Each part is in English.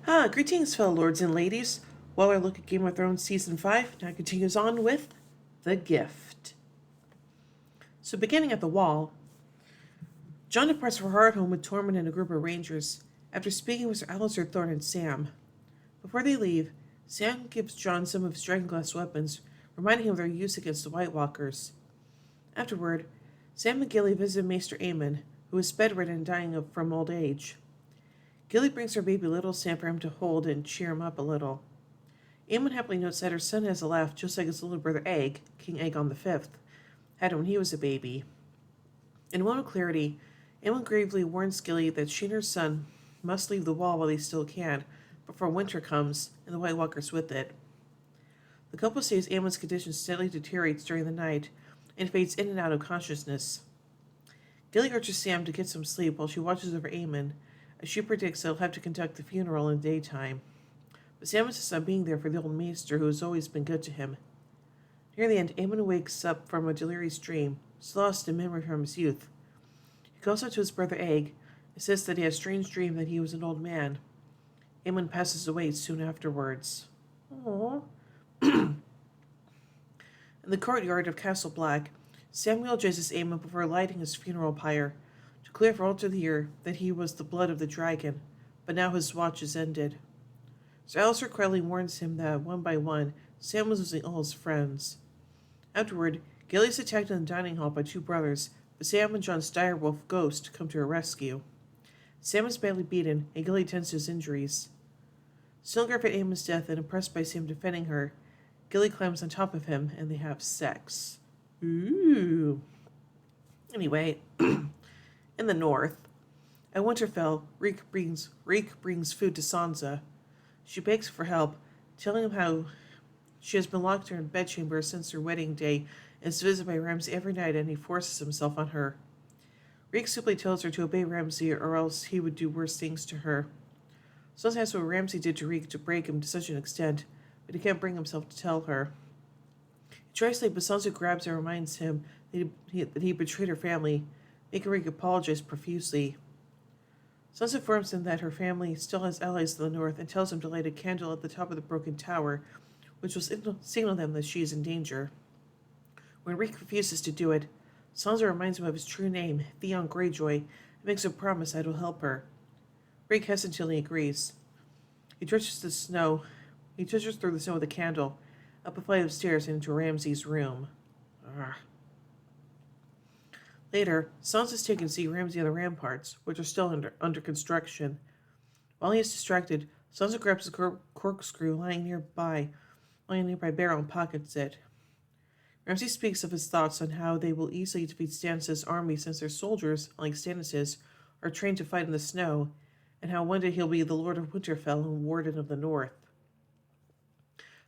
Greetings, fellow lords and ladies. While our look at Game of Thrones Season 5 now continues on with The Gift. So, beginning at the Wall, Jon departs for Hardhome with Tormund and a group of rangers after speaking with Sir Alistair Thorne and Sam. Before they leave, Sam gives Jon some of his dragonglass weapons, reminding him of their use against the White Walkers. Afterward, Sam and Gilly visit Maester Aemon, who is bedridden and dying from old age. Gilly brings her baby little Sam for him to hold and cheer him up a little. Aemon happily notes that her son has a laugh just like his little brother Egg, King Aegon V, had when he was a baby. In a moment of clarity, Aemon gravely warns Gilly that she and her son must leave the Wall while they still can, before winter comes, and the White Walkers with it. The couple says Aemon's condition steadily deteriorates during the night, and fades in and out of consciousness. Gilly urges Sam to get some sleep while she watches over Aemon, as she predicts they'll have to conduct the funeral in the daytime. But Sam insists on being there for the old maester who has always been good to him. Near the end, Aemon wakes up from a delirious dream, still lost in memory from his youth. He calls out to his brother Egg, and says that he has a strange dream that he was an old man. Aemon passes away soon afterwards. Aww. In the courtyard of Castle Black, Sam eulogises Aemon before lighting his funeral pyre, to clear for all to hear that he was the blood of the dragon, but now his watch is ended. Sir Alistair Crowley warns him that, one by one, Sam was losing all his friends. Afterward, Gilly is attacked in the dining hall by two brothers, but Sam and Jon's direwolf Ghost come to her rescue. Sam is badly beaten, and Gilly tends to his injuries. Still grieved at Aemon's death and impressed by Sam defending her, Gilly climbs on top of him, and they have sex. Ooh. Anyway, in the north, at Winterfell, Reek brings food to Sansa. She begs for help, telling him how she has been locked in her bedchamber since her wedding day and is visited by Ramsay every night, and he forces himself on her. Reek simply tells her to obey Ramsay, or else he would do worse things to her. Sansa asks what Ramsay did to Reek to break him to such an extent, but he can't bring himself to tell her. He tries to leave, but Sansa grabs and reminds him that he betrayed her family, making Reek apologize profusely. Sansa informs him that her family still has allies in the north and tells him to light a candle at the top of the broken tower, which will signal them that she is in danger. When Reek refuses to do it, Sansa reminds him of his true name, Theon Greyjoy, and makes a promise that will help her. Reek hesitantly agrees. He trudges through the snow with a candle, up a flight of stairs and into Ramsay's room. Arrgh. Later, Sansa is taken to see Ramsay on the ramparts, which are still under construction. While he is distracted, Sansa grabs a corkscrew lying nearby barrel and pockets it. Ramsay speaks of his thoughts on how they will easily defeat Stannis' army since their soldiers, like Stannis', are trained to fight in the snow, and how one day he'll be the Lord of Winterfell and Warden of the North.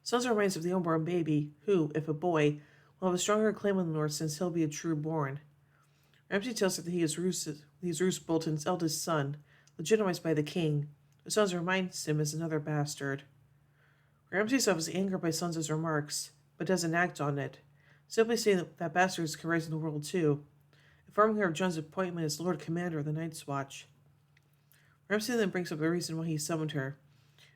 Sansa reminds of the unborn baby, who, if a boy, will have a stronger claim on the North since he'll be a true born. Ramsay tells her that he is Roose Bolton's eldest son, legitimized by the king, who Sansa reminds him is another bastard. Ramsay suffers anger by Sansa's remarks, but doesn't act on it, simply saying that bastards can rise in the world too, informing her of Jon's appointment as Lord Commander of the Night's Watch. Ramsay then brings up the reason why he summoned her,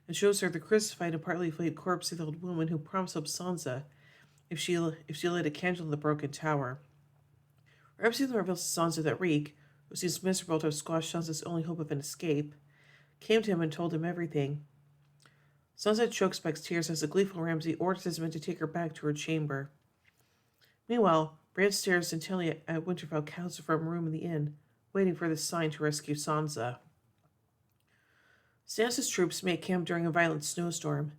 and shows her the crucified and partly flayed corpse of the old woman who promised help Sansa if she lit a candle in the broken tower. Ramsay then reveals to Sansa that Reek, who seems miserable to have squashed Sansa's only hope of an escape, came to him and told him everything. Sansa chokes back tears as the gleeful Ramsay orders his men to take her back to her chamber. Meanwhile, Bran stares intently at Winterfell council from a room in the inn, waiting for the sign to rescue Sansa. Stannis' troops make camp during a violent snowstorm.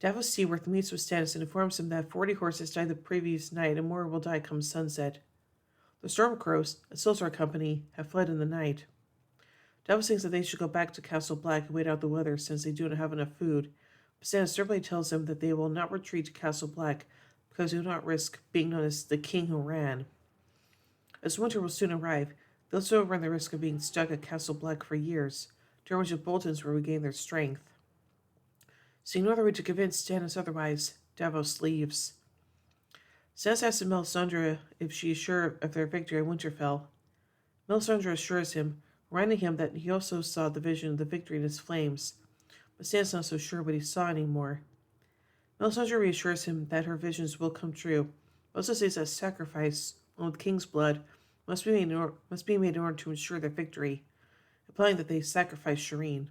Davos Seaworth meets with Stannis and informs him that 40 horses died the previous night and more will die come sunset. The Stormcrows, a Silsar company, have fled in the night. Davos thinks that they should go back to Castle Black and wait out the weather since they do not have enough food, but Stannis sternly tells them that they will not retreat to Castle Black because they will not risk being known as the King Who Ran. As winter will soon arrive, they'll also run the risk of being stuck at Castle Black for years, during which the Boltons will regain their strength. Seeing no other way to convince Stannis otherwise, Davos leaves. Stannis asks Melisandre if she is sure of their victory at Winterfell. Melisandre assures him, reminding him that he also saw the vision of the victory in his flames, but Stan's not so sure what he saw anymore. Melisandre reassures him that her visions will come true, but also says that sacrifice, one with king's blood, must be made in order to ensure their victory, implying that they sacrifice Shireen.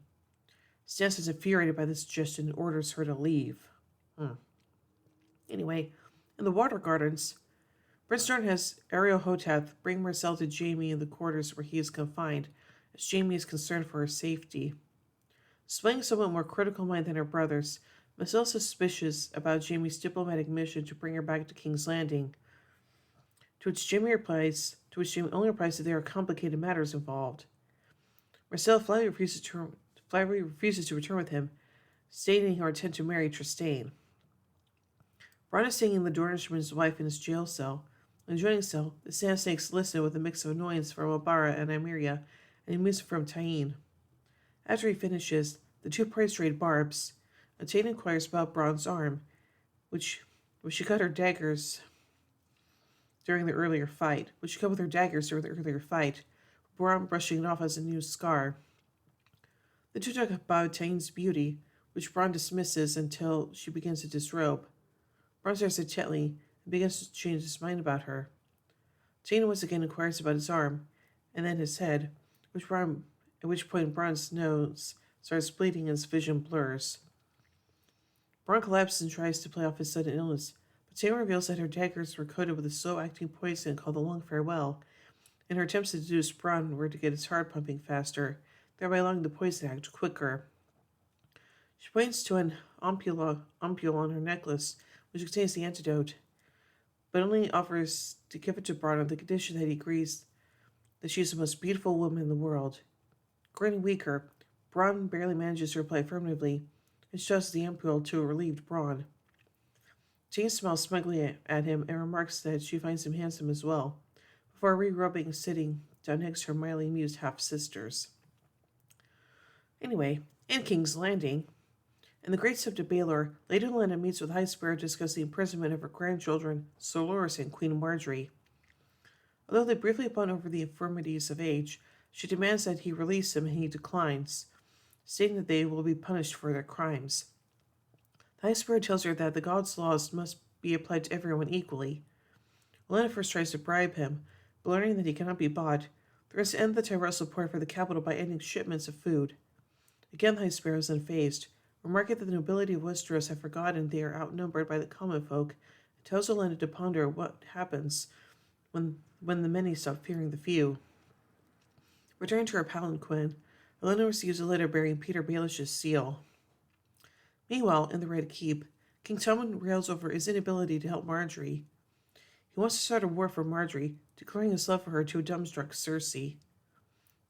Stan is infuriated by this suggestion and orders her to leave. Anyway, in the Water Gardens, Prince Dorne has Ariel Hotep bring Marcel to Jaime in the quarters where he is confined, as Jaime is concerned for her safety. Displaying a somewhat more critical mind than her brothers, Marcel is suspicious about Jaime's diplomatic mission to bring her back to King's Landing, to which Jaime only replies that there are complicated matters involved. Marcel flatly refuses to return with him, stating her intent to marry Trystane. Bronn is singing the Dornishman's wife in his jail cell. In joining cell, the Sand Snakes listen with a mix of annoyance from Obara and Nymeria, and amusement from Tyene. After he finishes, the two parties trade barbs, and Tyene inquires about Bronn's arm, which she cut with her daggers during the earlier fight. Bronn brushing it off as a new scar. The two talk about Tyene's beauty, which Bronn dismisses until she begins to disrobe. Bronn stares intently and begins to change his mind about her. Tyene once again inquires about his arm, and then his head, at which point Bronn's nose starts bleeding and his vision blurs. Bronn collapses and tries to play off his sudden illness, but Tyene reveals that her daggers were coated with a slow-acting poison called the Long Farewell, and her attempts to seduce Bronn were to get his heart pumping faster, thereby allowing the poison to act quicker. She points to an ompule on her necklace, which contains the antidote, but only offers to give it to Bronn on the condition that he agrees that she is the most beautiful woman in the world. Growing weaker, Bronn barely manages to reply affirmatively, and shoves the ampule to a relieved Bronn. Tyene smiles smugly at him and remarks that she finds him handsome as well, before re-rubbing and sitting down next to her mildly amused half-sisters. Anyway, in King's Landing, in the Great Sept of Baelor, Lady Olenna meets with High Sparrow to discuss the imprisonment of her grandchildren, Sir Loras and Queen Margaery. Although they briefly bond over the infirmities of age, she demands that he release him and he declines, stating that they will be punished for their crimes. The High Sparrow tells her that the gods' laws must be applied to everyone equally. Olenna first tries to bribe him, but learning that he cannot be bought, threatens to end the Tyrell support for the capital by ending shipments of food. Again, the High Sparrow is unfazed, remarking that the nobility of Westeros have forgotten they are outnumbered by the common folk, and tells Olenna to ponder what happens when the many stop fearing the few. Returning to her palanquin, Olenna receives a letter bearing Peter Baelish's seal. Meanwhile, in the Red Keep, King Tommen rails over his inability to help Margaery. He wants to start a war for Margaery, declaring his love for her to a dumbstruck Cersei.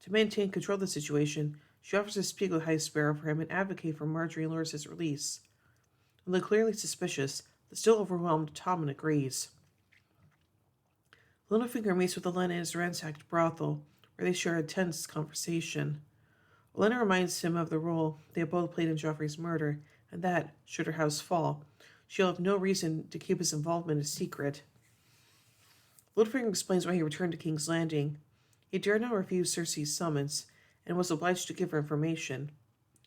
To maintain control of the situation, she offers to speak with High Sparrow for him and advocate for Margaery and Loras' release. Although clearly suspicious, the still overwhelmed Tommen agrees. Littlefinger meets with Olenna in his ransacked brothel, where they share a tense conversation. Olenna reminds him of the role they have both played in Joffrey's murder, and that, should her house fall, she'll have no reason to keep his involvement a secret. Littlefinger explains why he returned to King's Landing. He dared not refuse Cersei's summons, and was obliged to give her information.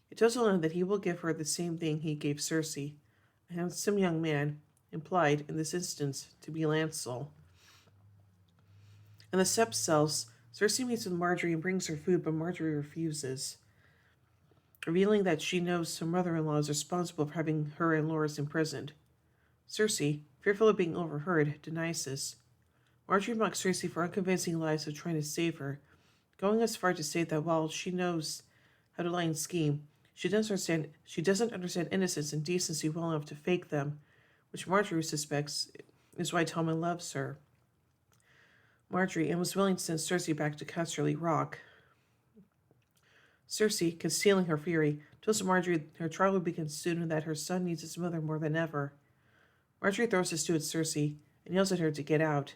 He tells Olenna that he will give her the same thing he gave Cersei, a handsome young man, implied, in this instance, to be Lancel. In the Sept cells, Cersei meets with Margaery and brings her food, but Margaery refuses, revealing that she knows her mother-in-law is responsible for having her and Loras imprisoned. Cersei, fearful of being overheard, denies this. Margaery mocks Cersei for unconvincing lies of trying to save her, going as far to say that while she knows how to lie and scheme, she doesn't understand innocence and decency well enough to fake them, which Margaery suspects is why Tommen loves her. Margaery, and was willing to send Cersei back to Casterly Rock. Cersei, concealing her fury, tells Margaery her trial will begin soon and that her son needs his mother more than ever. Margaery throws the stew at Cersei and yells at her to get out.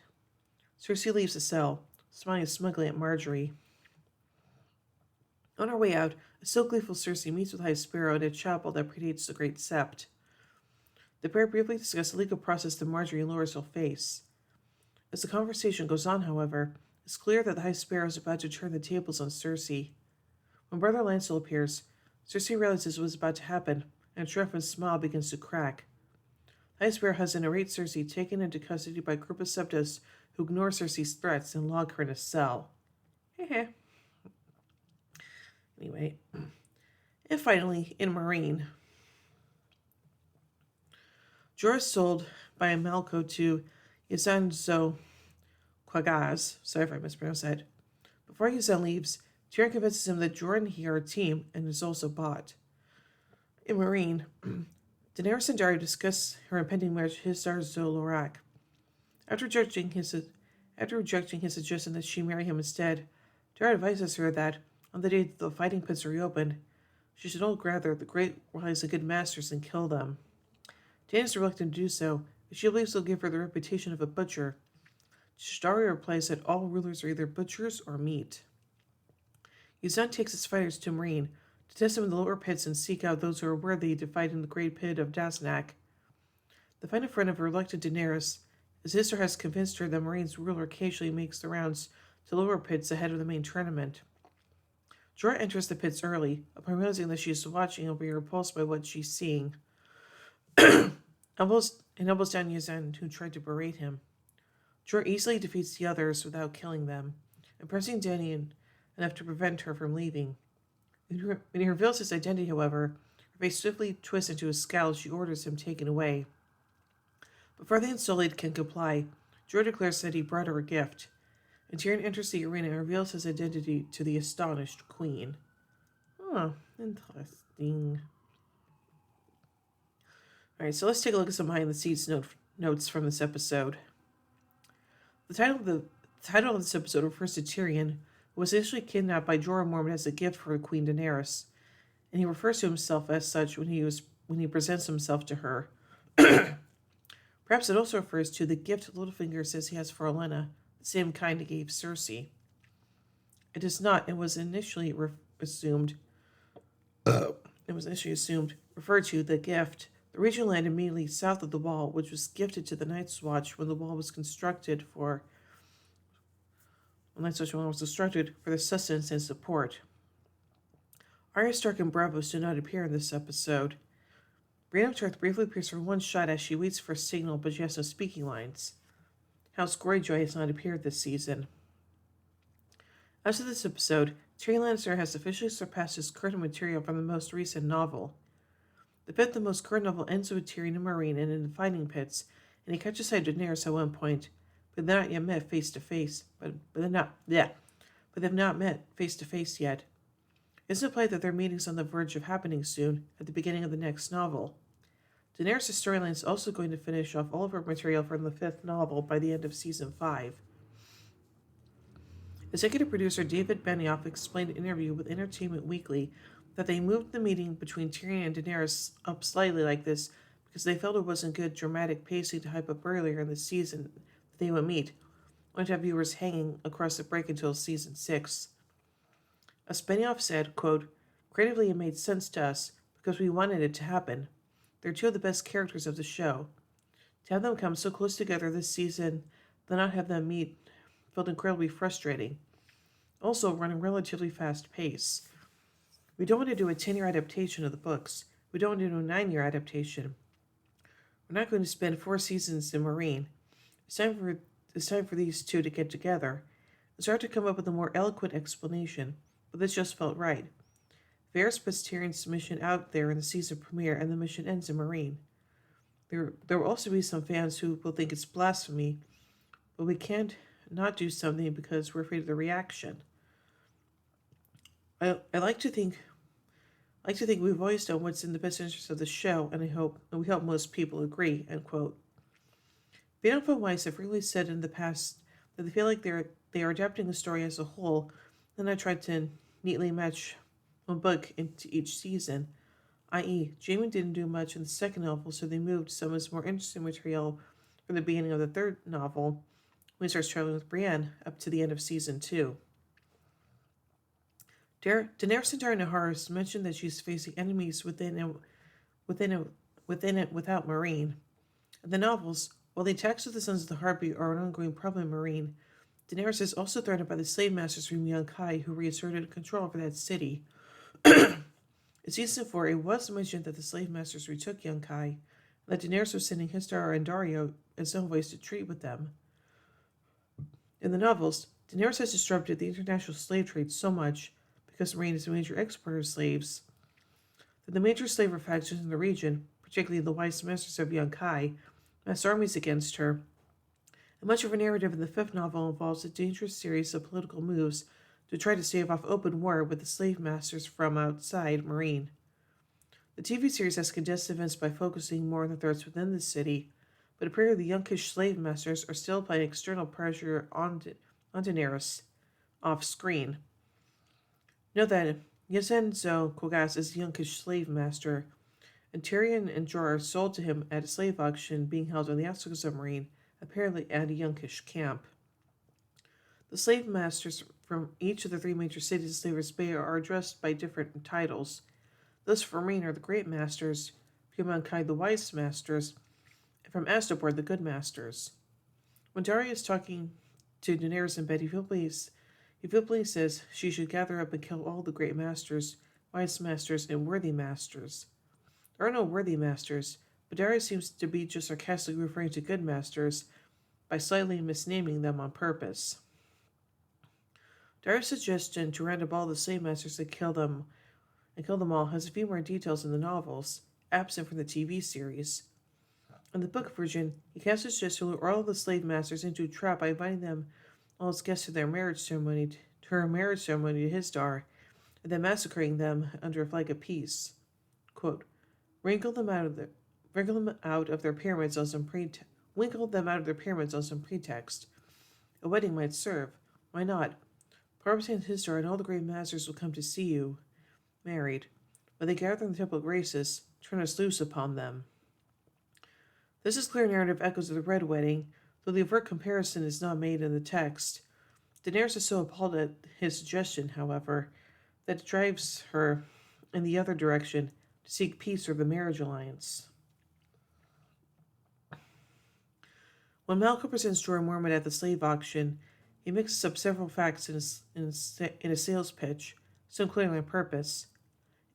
Cersei leaves the cell, smiling smugly at Margaery. On her way out, a still gleeful Cersei meets with High Sparrow at a chapel that predates the Great Sept. The pair briefly discuss the legal process that Margaery and Loras will face. As the conversation goes on, however, it's clear that the High Sparrow is about to turn the tables on Cersei. When Brother Lancel appears, Cersei realizes what is about to happen, and a triumphant smile begins to crack. The High Sparrow has an irate Cersei taken into custody by a group of Septos who ignore Cersei's threats and lock her in a cell. Heh. Anyway. And finally, in Meereen, Jorah is sold by Malco to Yazanzo Quagaz. Sorry if I mispronounced that. Before Yazan leaves, Tyrion convinces him that Jorah and he are a team and is also bought. In Meereen, Daenerys and Arya discuss her impending marriage to his daughter Zolorak. After rejecting his suggestion that she marry him instead, Dara advises her that, on the day that the fighting pits are reopened, she should all gather the great wise and good masters and kill them. Dany is reluctant to do so, but she believes they'll give her the reputation of a butcher. Daria replies that all rulers are either butchers or meat. Yuzan takes his fighters to Meereen to test them in the lower pits and seek out those who are worthy to fight in the great pit of Dasnak. The fight in front of a reluctant Daenerys, his sister has convinced her that Meereen's ruler occasionally makes the rounds to lower pits ahead of the main tournament. Jorah enters the pits early, upon realizing that she is watching and will be repulsed by what she's seeing. elbows down Yazan, who tried to berate him. Jorah easily defeats the others without killing them, impressing Dany enough to prevent her from leaving. When he reveals his identity, however, her face swiftly twists into a scowl as she orders him taken away. Before the Unsullied can comply, Jorah declares that he brought her a gift, and Tyrion enters the arena and reveals his identity to the astonished queen. Oh, interesting. Alright, so let's take a look at some behind-the-scenes notes from this episode. The title of this episode refers to Tyrion, who was initially kidnapped by Jorah Mormont as a gift for Queen Daenerys, and he refers to himself as such when he presents himself to her. Perhaps it also refers to the gift Littlefinger says he has for Olenna, the same kind he gave Cersei. It does not, and was initially assumed, referred to the gift, the regional land immediately south of the wall, which was gifted to the Night's Watch when the wall was constructed for their sustenance and support. Arya Stark and Braavos do not appear in this episode. Brienne of Tarth briefly appears for one shot as she waits for a signal, but she has no speaking lines. House Greyjoy has not appeared this season. As of this episode, Tyrion Lannister has officially surpassed his current material from the most recent novel. The fifth and most current novel ends with Tyrion and Meereen and in the fighting pits, and he catches sight of Daenerys at one point, but they're not yet met face to face. But they've not met face to face yet. It's implied that their meeting's on the verge of happening soon, at the beginning of the next novel. Daenerys' storyline is also going to finish off all of her material from the fifth novel by the end of season 5. Executive producer David Benioff explained in an interview with Entertainment Weekly that they moved the meeting between Tyrion and Daenerys up slightly like this because they felt it wasn't good dramatic pacing to hype up earlier in the season that they would meet, only to have viewers hanging across the break until season 6. As Benioff said, quote, "Creatively it made sense to us because we wanted it to happen. They're two of the best characters of the show. To have them come so close together this season, then not have them meet, felt incredibly frustrating. Also, running relatively fast pace. We don't want to do a 10-year adaptation of the books. We don't want to do a 9-year adaptation. We're not going to spend 4 seasons in Meereen. It's time for these two to get together. It's hard to come up with a more eloquent explanation, but this just felt right. Varys puts Tyrion's mission out there in the season premiere, and the mission ends in Meereen. There will also be some fans who will think it's blasphemy, but we can't not do something because we're afraid of the reaction. I like to think we've always done what's in the best interest of the show, and we hope most people agree." End quote. Benioff and Weiss have frequently said in the past that they feel like they are adapting the story as a whole, and I tried to neatly match one book into each season, i.e., Jaime didn't do much in the second novel, so they moved some of his more interesting material from the beginning of the third novel, when he starts traveling with Brienne, up to the end of season 2. Daenerys and Nahar mentioned that she's facing enemies within it without Meereen. In the novels, while the attacks of the Sons of the Harpy are an ongoing problem in Meereen, Daenerys is also threatened by the slave masters from Yunkai who reasserted control over that city. In season 4, it was mentioned that the slave masters retook young Kai, and that Daenerys was sending Histara and Dario in some ways to treat with them. In the novels, Daenerys has disrupted the international slave trade so much, because Meereen is a major exporter of slaves, that the major slaver factions in the region, particularly the wise masters of young Kai, mass armies against her. And much of her narrative in the fifth novel involves a dangerous series of political moves to try to stave off open war with the slave masters from outside Meereen. The TV series has condensed events by focusing more on the threats within the city, but apparently the youngish slave masters are still applying external pressure on Daenerys off screen. Note that Yazenzo Kogas is a youngish slave master, and Tyrion and Jorah are sold to him at a slave auction being held on the outskirts of Meereen, apparently at a youngish camp. The slave masters from each of the three major cities of Slaver's Bay are addressed by different titles. Those from Meereen are the Great Masters, from Mankind the Wise Masters, and from Astapor the Good Masters. When Daria is talking to Daenerys in bed, he vividly says she should gather up and kill all the Great Masters, Wise Masters, and Worthy Masters. There are no Worthy Masters, but Daria seems to be just sarcastically referring to Good Masters by slightly misnaming them on purpose. Darius' suggestion to round up all the slave masters and kill them all has a few more details in the novels, absent from the TV series. In the book version, he casts a suggestion to lure all the slave masters into a trap by inviting them all as guests to her marriage ceremony to his daughter, and then massacring them under a flag of peace. Quote, Winkle them out of their pyramids on some pretext. A wedding might serve. Why not? Parvati and his daughter and all the great masters will come to see you, married. When they gather in the temple of graces, turn us loose upon them. This is clear narrative echoes of the Red Wedding, though the overt comparison is not made in the text. Daenerys is so appalled at his suggestion, however, that it drives her in the other direction to seek peace or the marriage alliance. When Malcolm presents Jorah Mormont at the slave auction, he mixes up several facts in a sales pitch, some clearly on purpose.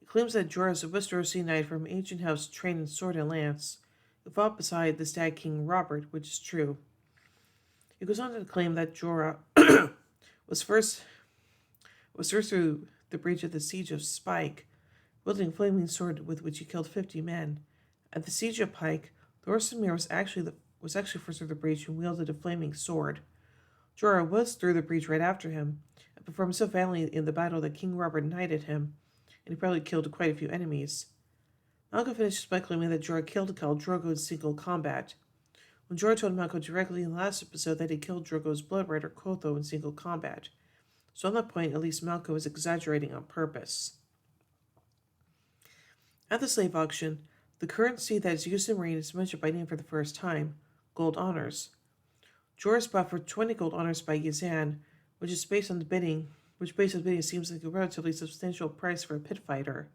He claims that Jorah is a Westerosi knight from an ancient house trained in sword and lance, who fought beside the Stag King Robert, which is true. He goes on to claim that Jorah was first through the breach of the Siege of Spike, wielding a flaming sword with which he killed 50 men. At the Siege of Pike, Thorstenmere was actually first through the breach and wielded a flaming sword. Jorah was through the breach right after him, and performed so valiantly in the battle that King Robert knighted him, and he probably killed quite a few enemies. Malcolm finishes by claiming that Jorah killed Khal Drogo in single combat. When Jorah told Malcolm directly in the last episode that he killed Drogo's blood rider Kotho in single combat. So on that point, at least Malcolm was exaggerating on purpose. At the slave auction, the currency that is used in Meereen is mentioned by name for the first time, gold honors. Jorah is bought for 20 gold honors by Yazan, which based on bidding seems like a relatively substantial price for a pit fighter.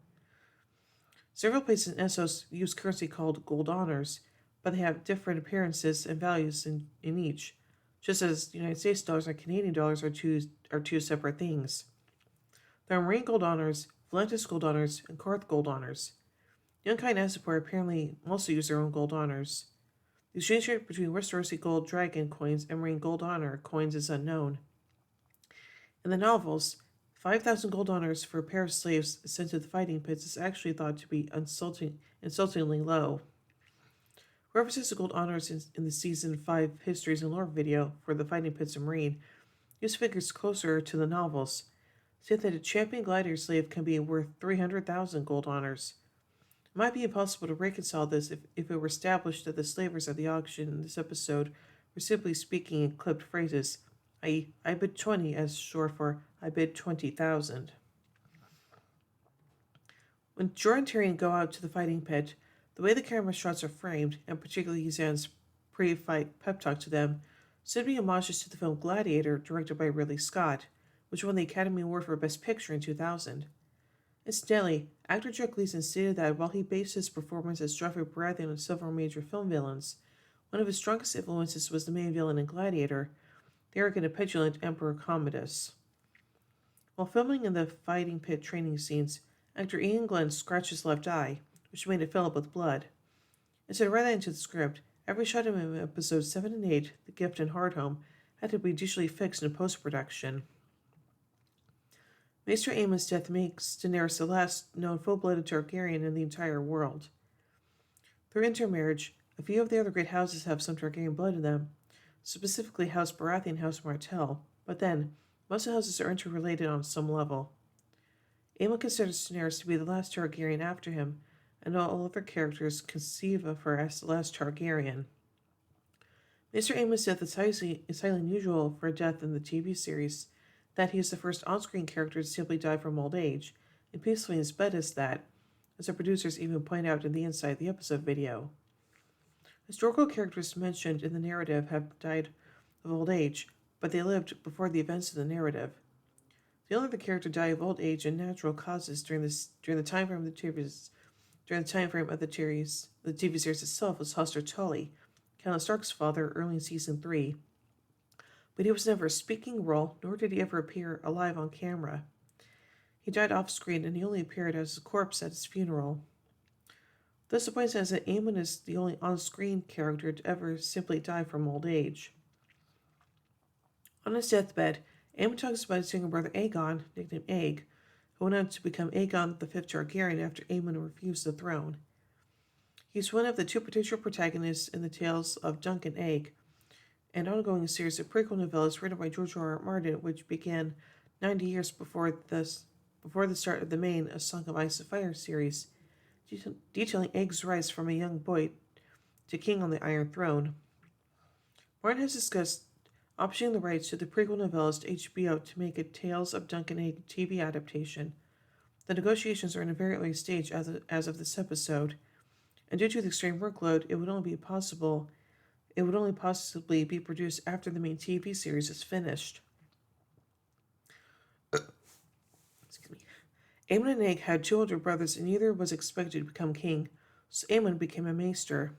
Several places in Essos use currency called gold honors, but they have different appearances and values in each, just as United States dollars and Canadian dollars are two separate things. There are Marine gold honors, Volantis gold honors, and Korth gold honors. Yunkai and Astapor apparently also use their own gold honors. The exchange rate between Westerosi gold dragon coins and Marine gold honor coins is unknown. In the novels, 5,000 gold honors for a pair of slaves sent to the fighting pits is actually thought to be insultingly low. References to gold honors in the Season 5 Histories and Lore video for the fighting pits of Meereen use figures closer to the novels, say that a champion gladiator slave can be worth 300,000 gold honors. It might be impossible to reconcile this if it were established that the slavers at the auction in this episode were simply speaking in clipped phrases, i.e., I bid 20 as short for I bid 20,000. When Jorah and Tyrion go out to the fighting pit, the way the camera shots are framed, and particularly Zan's pre-fight pep talk to them, should be homages to the film Gladiator, directed by Ridley Scott, which won the Academy Award for Best Picture in 2000. Incidentally, actor Jack Gleason stated that while he based his performance as Joffrey Baratheon on several major film villains, one of his strongest influences was the main villain in Gladiator, the arrogant and petulant Emperor Commodus. While filming in the fighting pit training scenes, Actor Ian Glenn scratched his left eye, which made it fill up with blood. Instead of writing into the script, every shot in episodes 7 and 8, The Gift and Hard Home, had to be digitally fixed in post-production. Maester Aemon's death makes Daenerys the last known full-blooded Targaryen in the entire world. Through intermarriage, a few of the other great houses have some Targaryen blood in them, specifically House Baratheon and House Martell, but then, most houses are interrelated on some level. Aemon considers Daenerys to be the last Targaryen after him, and all other characters conceive of her as the last Targaryen. Mr. Aemon's death is highly unusual for a death in the TV series, that he is the first on-screen character to simply die from old age, and peacefully in his bed is that, as the producers even point out in the Inside the Episode video. Historical characters mentioned in the narrative have died of old age, but they lived before the events of the narrative. The only other character to die of old age and natural causes during the time frame of the TV series itself was Hoster Tully, Catelyn Stark's father, early in season 3. But he was never a speaking role, nor did he ever appear alive on camera. He died off-screen, and he only appeared as a corpse at his funeral. Thus, the point stands that Aemon is the only on-screen character to ever simply die from old age. On his deathbed, Aemon talks about his younger brother Aegon, nicknamed Aeg, who went on to become Aegon the Fifth Targaryen after Aemon refused the throne. He's one of the two potential protagonists in the tales of Dunk and Egg, an ongoing series of prequel novellas written by George R. R. Martin, which began 90 years before the start of the main A Song of Ice and Fire series, detailing Egg's rise from a young boy to king on the Iron Throne. Martin has discussed optioning the rights to the prequel novellas to HBO to make a Tales of Dunk and Egg TV adaptation. The negotiations are in a very early stage as of this episode, and due to the extreme workload, it would only possibly be produced after the main TV series is finished. Aemon and Egg had two older brothers, and neither was expected to become king, so Aemon became a maester.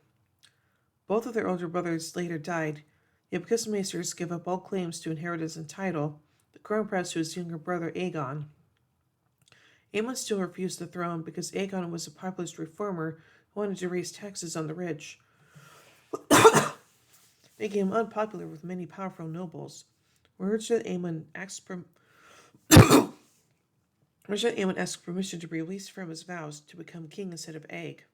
Both of their older brothers later died, yet because the maesters give up all claims to inheritance and title, the crown passed to his younger brother Aegon. Aemon still refused the throne because Aegon was a populist reformer who wanted to raise taxes on the rich, making him unpopular with many powerful nobles. Words that Aemon asked permission to be released from his vows to become king instead of Egg.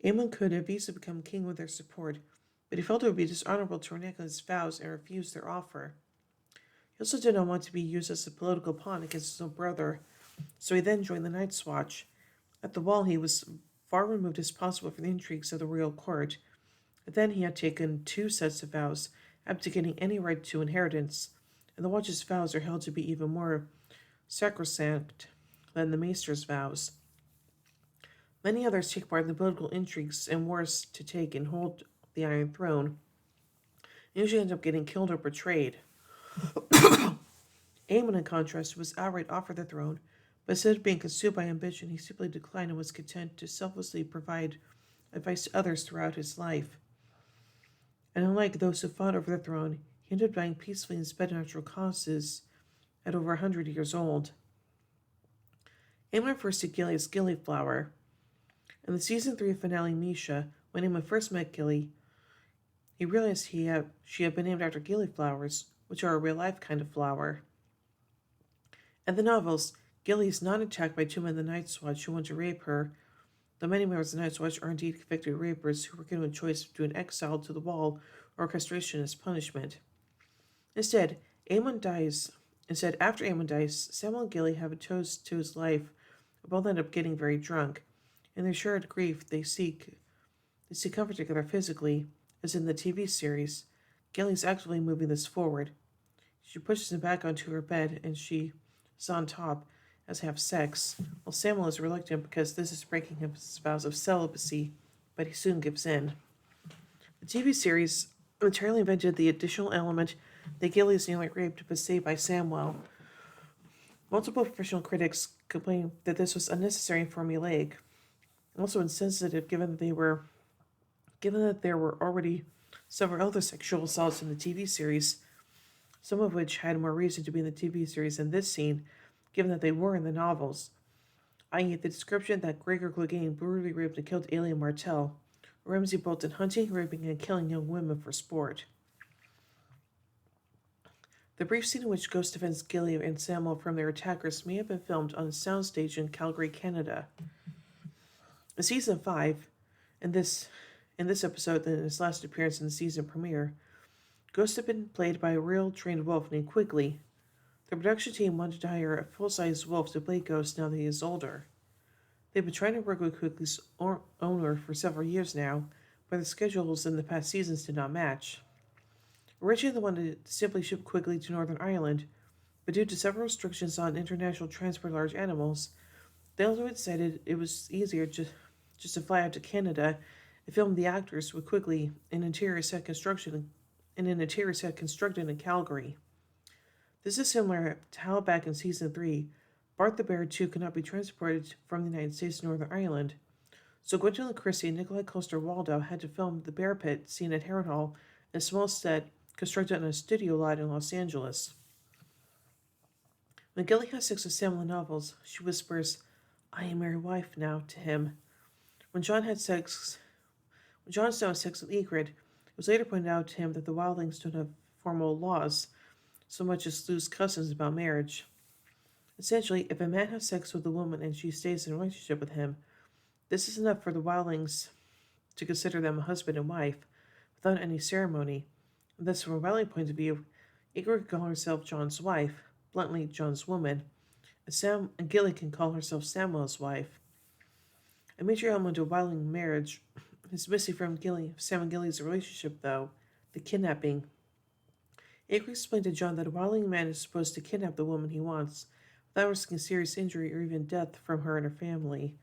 Aemon could have easily become king with their support, but he felt it would be dishonorable to renege on his vows and refuse their offer. He also did not want to be used as a political pawn against his own brother, so he then joined the Night's Watch. At the Wall, he was far removed as possible from the intrigues of the royal court. But then he had taken 2 sets of vows, abdicating any right to inheritance, and the Watch's vows are held to be even more sacrosanct than the Maester's vows. Many others take part in the political intrigues and wars to take and hold the Iron Throne, and usually end up getting killed or betrayed. Aemon, in contrast, was outright offered the throne, but instead of being consumed by ambition, he simply declined and was content to selflessly provide advice to others throughout his life. And unlike those who fought over the throne, he ended up dying peacefully in his bed of natural causes at over 100 years old. Aemon refers to Gilly as Gillyflower. In the season 3 finale Misha, when Aemon first met Gilly, he realized she had been named after gillyflowers, which are a real-life kind of flower. In the novels, Gilly is not attacked by 2 men in the Night's Watch who want to rape her, though many members of the Night's Watch are indeed convicted rapers who were given a choice between exile to the Wall or castration as punishment. Instead, after Aemon dies, Samuel and Gilly have a toast to his life, but both end up getting very drunk. In their shared grief, they seek comfort together physically, as in the TV series. Gilly's actively moving this forward. She pushes him back onto her bed, and she is on top as have sex, while Samuel is reluctant because this is breaking his vows of celibacy, but he soon gives in. The TV series entirely invented the additional element that Gilly is nearly raped but saved by Samuel. Multiple professional critics complained that this was unnecessary and formulaic, also insensitive given that there were already several other sexual assaults in the TV series, some of which had more reason to be in the TV series than this scene, given that they were in the novels. i.e., the description that Gregor Clegane brutally raped and killed Alien Martell, Ramsay Bolton hunting, raping, and killing young women for sport. The brief scene in which Ghost defends Gilly and Samuel from their attackers may have been filmed on a soundstage in Calgary, Canada. In season 5, in this in this episode and his last appearance in the season premiere, Ghost had been played by a real trained wolf named Quigley. The production team wanted to hire a full-size wolf to play Ghost now that he is older. They've been trying to work with Quigley's owner for several years now, but the schedules in the past seasons did not match. Originally, they wanted to simply ship Quigley to Northern Ireland, but due to several restrictions on international transport of large animals, they also decided it was easier just to fly out to Canada and film the actors with Quigley in an interior set constructed in Calgary. This is similar to how back in season 3, Bart the Bear 2 could not be transported from the United States to Northern Ireland, so Gwendolyn Christie and Nikolai Coster-Waldau had to film the bear pit scene at Harrenhal in a small set constructed on a studio lot in Los Angeles. When Gilly has sex with Sam in the novels, she whispers, "I am your wife now," to him. When John Snow had sex with Ygritte, it was later pointed out to him that the wildlings don't have formal laws, so much as loose customs about marriage. Essentially, if a man has sex with a woman and she stays in a relationship with him, this is enough for the wildlings to consider them a husband and wife, without any ceremony. And thus, from a wildling point of view, Ygritte can call herself John's wife, bluntly John's woman, and Gilly can call herself Samuel's wife. A major element of wildling marriage is missing from Sam and Gilly's relationship, though, the kidnapping. Ygritte explained to John that a wildling man is supposed to kidnap the woman he wants, without risking serious injury or even death from her and her family.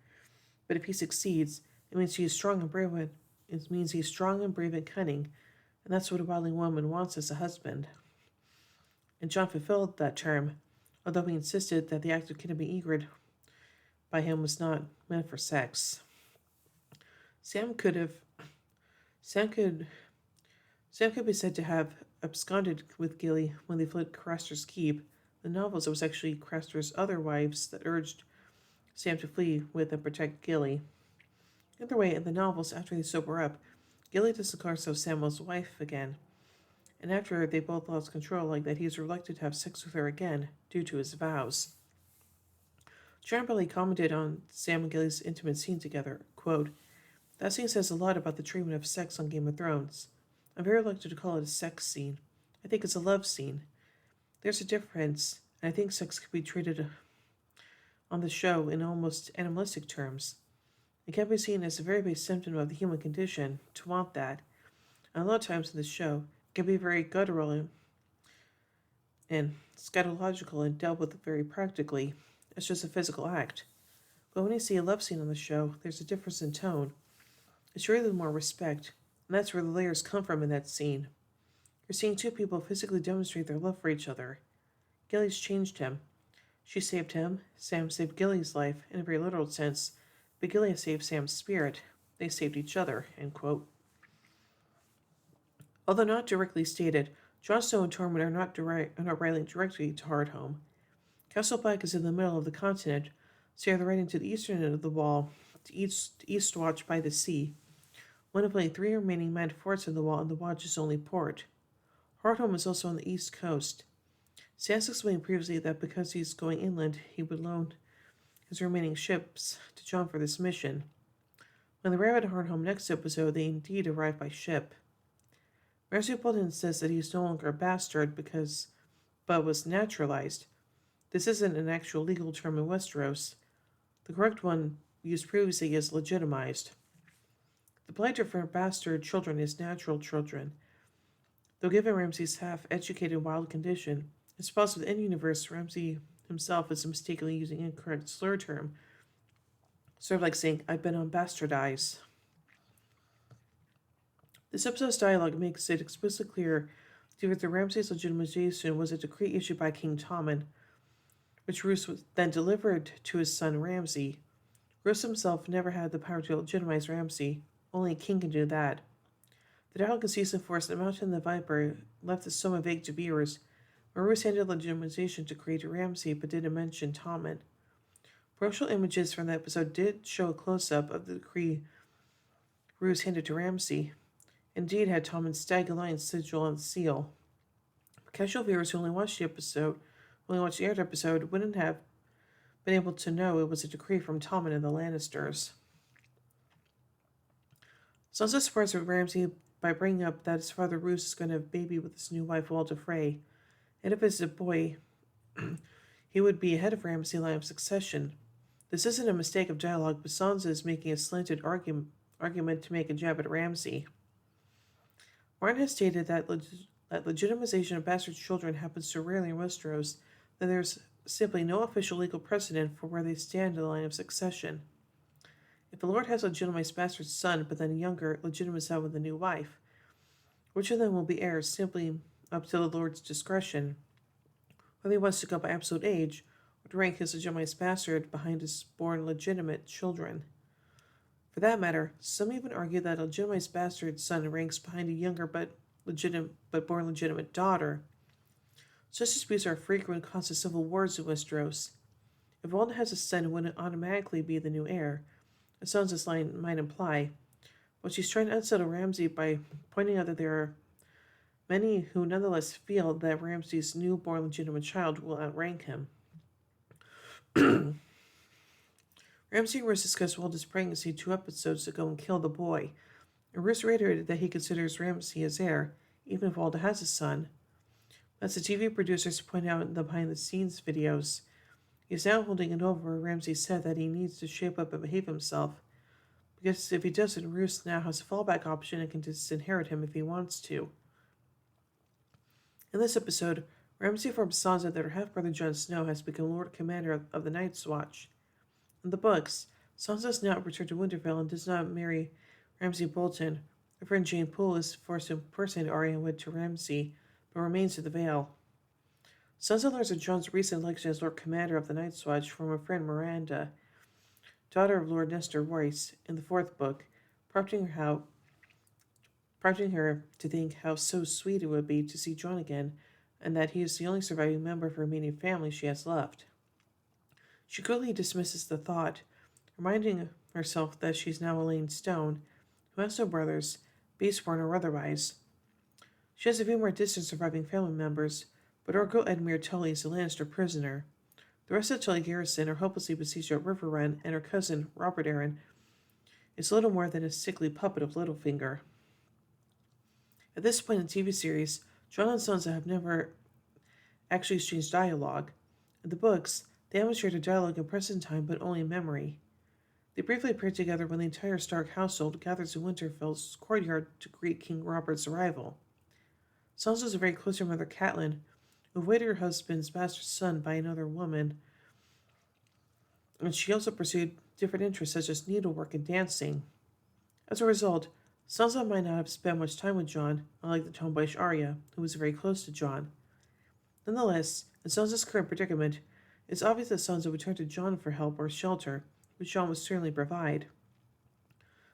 But if he succeeds, it means he's strong and brave and cunning, and that's what a wildling woman wants as a husband. And John fulfilled that term, although he insisted that the act of kidnapping Ygritte by him was not meant for sex. Sam could be said to have absconded with Gilly when they fled Craster's Keep. The novels, it was actually Craster's other wives that urged Sam to flee with and protect Gilly. Either way, in the novels, after they sober up, Gilly doesn't call herself Samuel's wife again, and after they both lost control like that, he is reluctant to have sex with her again due to his vows. John Bailey commented on Sam and Gilly's intimate scene together, quote, "That scene says a lot about the treatment of sex on Game of Thrones. I'm very reluctant to call it a sex scene. I think it's a love scene. There's a difference, and I think sex could be treated on the show in almost animalistic terms. It can be seen as a very base symptom of the human condition to want that. And a lot of times in the show, it can be very guttural and scatological and dealt with very practically. It's just a physical act. But when you see a love scene on the show, there's a difference in tone. It's really more respect, and that's where the layers come from in that scene. You're seeing two people physically demonstrate their love for each other. Gilly's changed him. She saved him. Sam saved Gilly's life in a very literal sense, but Gilly has saved Sam's spirit. They saved each other." End quote. Although not directly stated, Jon Snow and Tormund are not riding directly to Hardhome. Castle Black is in the middle of the continent, so they're riding to the eastern end of the wall, to Eastwatch by the sea, one of only 3 remaining manned forts in the wall and the Watch's only port. Hardhome is also on the east coast. Sansa explained previously that because he's going inland, he would loan his remaining ships to Jon for this mission. When they arrive at Hardhome next episode, they indeed arrive by ship. Ramsay Bolton says that he's no longer a bastard but was naturalized. This isn't an actual legal term in Westeros. The correct one used previously is legitimized. The polite term for bastard children is natural children. Though given Ramsay's half-educated wild condition, it's possible that in universe Ramsay himself is mistakenly using an incorrect slur term, sort of like saying, "I've been on bastardized." This episode's dialogue makes it explicitly clear that Ramsay's legitimization was a decree issued by King Tommen, which Roose then delivered to his son Ramsay. Roose himself never had the power to legitimize Ramsay. Only a king can do that. The dialogue in Season 4 The Mountain and the Viper left this somewhat vague to viewers, where Roose handed legitimization decree to Ramsay but didn't mention Tommen. Promotional images from the episode did show a close-up of the decree Roose handed to Ramsay. Indeed, had Tommen's stag alliance sigil on the seal. Casual viewers who only watched the aired episode, wouldn't have been able to know it was a decree from Tommen and the Lannisters. Sansa supports Ramsay by bringing up that his father Roose is going to have a baby with his new wife Walder Frey, and if it's a boy, he would be ahead of Ramsay line of succession. This isn't a mistake of dialogue, but Sansa is making a slanted argument to make a jab at Ramsay. Martin has stated that legitimization of bastard children happens so rarely in Westeros that there's simply no official legal precedent for where they stand in the line of succession. If the Lord has a legitimized bastard son, but then a younger legitimate son with a new wife, which of them will be heirs simply up to the Lord's discretion, whether he wants to go by absolute age or to rank his legitimized bastard behind his born legitimate children. For that matter, some even argue that a legitimized bastard son ranks behind a younger but born legitimate daughter. Such disputes are frequent cause of civil wars in Westeros. If Walden has a son, it wouldn't automatically be the new heir, as Sansa's line might imply, but she's trying to unsettle Ramsay by pointing out that there are many who nonetheless feel that Ramsay's newborn legitimate child will outrank him. Ramsay and Roose discussed Walden's pregnancy 2 episodes ago and killed the boy, and Roose reiterated that he considers Ramsay his heir, even if Walden has a son. As the TV producers point out in the behind-the-scenes videos, he is now holding it over. Ramsay said that he needs to shape up and behave himself, because if he doesn't, Roose now has a fallback option and can disinherit him if he wants to. In this episode, Ramsay informs Sansa that her half-brother Jon Snow has become Lord Commander of the Night's Watch. In the books, Sansa does not return to Winterfell and does not marry Ramsay Bolton. Her friend Jane Poole is forced to impersonate Arya and wed to Ramsay, but remains at the Vale. Sansa learns of Jon's recent election as Lord Commander of the Night's Watch from her friend Miranda, daughter of Lord Nestor Royce, in the 4th book, prompting her to think how so sweet it would be to see Jon again, and that he is the only surviving member of her immediate family she has left. She quickly dismisses the thought, reminding herself that she's now Elaine Stone, who has no brothers, beastborn or otherwise. She has a few more distant surviving family members, but Orgo Edmure Tully is a Lannister prisoner. The rest of the Tully garrison are hopelessly besieged at River Run, and her cousin, Robert Arryn, is little more than a sickly puppet of Littlefinger. At this point in the TV series, Jon and Sansa have never actually exchanged dialogue. In the books, they demonstrated dialogue in present time, but only in memory. They briefly appear together when the entire Stark household gathers in Winterfell's courtyard to greet King Robert's arrival. Sansa is very close to her mother Catelyn, who avoided her husband's bastard son by another woman, and she also pursued different interests such as needlework and dancing. As a result, Sansa might not have spent much time with Jon, unlike the tomboyish Arya, who was very close to Jon. Nonetheless, in Sansa's current predicament, it's obvious that Sansa would turn to Jon for help or shelter, which Jon would certainly provide.